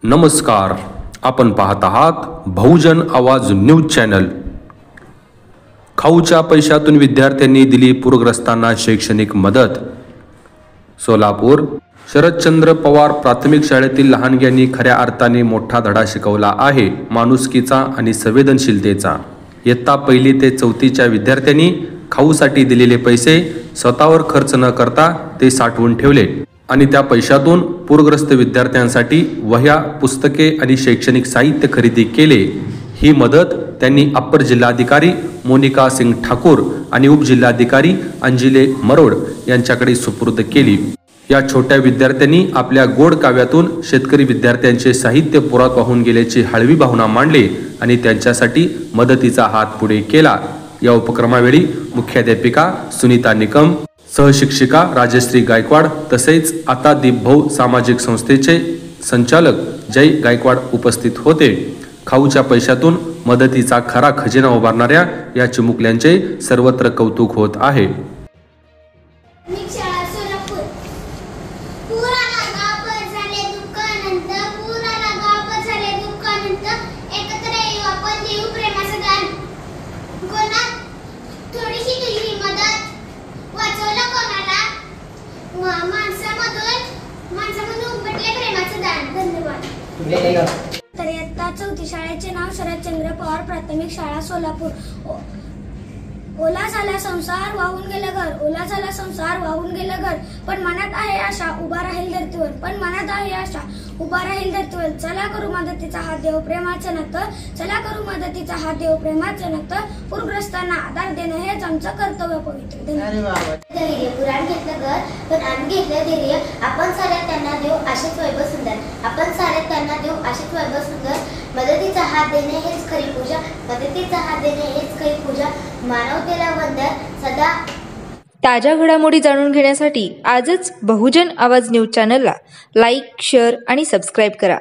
नमस्कार, आपण पाहत आहात बहुजन आवाज न्यूज चॅनल। खाऊच्या पैशातून विद्यार्थ्यांनी दिली पूरग्रस्तांना शैक्षणिक मदत। सोलापूर शरदचंद्र पवार प्राथमिक शाळेतील लहानग्यांनी खऱ्या अर्थाने मोठा धडा शिकवला आहे, माणुसकीचा आणि संवेदनशीलतेचा। इयत्ता पहिली ते चौथीच्या विद्यार्थ्यांनी खाऊसाठी दिलेले पैसे स्वतःवर खर्च न करता ते साठवून ठेवले आणि त्या पैशातून पूरग्रस्त विद्यार्थ्यांसाठी वह्या, पुस्तके आणि शैक्षणिक साहित्य खरेदी केले। ही मदत त्यांनी अप्पर जिल्हाधिकारी मोनिका सिंग ठाकूर आणि उपजिल्हाधिकारी अंजिले मरोड यांच्याकडे सुपूर्द केली। या छोट्या विद्यार्थ्यांनी आपल्या गोड काव्यातून शेतकरी विद्यार्थ्यांचे साहित्य पुरात वाहून गेल्याची हळवी भावना मांडली आणि त्यांच्यासाठी मदतीचा हात पुढे केला। या उपक्रमावेळी मुख्याध्यापिका सुनीता निकम, सहशिक्षिका राजश्री गायकवाड तसेच आता दीपभाऊ सामाजिक संस्थेचे संचालक जय गायकवाड उपस्थित होते। खाऊच्या पैशातून मदतीचा खरा खजिना उभारणाऱ्या या चिमुकल्यांचे सर्वत्र कौतुक होत आहे। तर इयत्ता चौथी शाळेचे नाव शरदचंद्र पवार प्राथमिक शाळा सोलापूर। ओला झाला संसार वाहून गेलं घर, ओला झाला संसार वाहून गेलं घर, पण मनात आहे आशा उभा राहील धरतीवर, पण मनात आहे आशा उभा राहील धरतीवर। चला करू मदतीचा हात देव प्रेमाचं नातं, चला करू मदतीचा हात देव प्रेमाचं नातं, पूरग्रस्तांना आधार देणं हेच आमचं कर्तव्य पवित्र। धैर्य पुराण घेतलं घर, पण आम्ही घेतलं धैर्य। आपण साऱ्यात त्यांना देऊ आशिष वैभव सुंदर, आपण साऱ्यात त्यांना देऊ आशिष वैभव सुंदर। मदतीचा हात देणे हेच खरी पूजा, मदतीचा हात देणे हेच खरी पूजा। मानवतेला वंदन सदा। ताज्या घडामोडी जाणून घेण्यासाठी आजच बहुजन आवाज न्यूज चॅनलला लाईक, शेअर आणि सबस्क्राईब करा।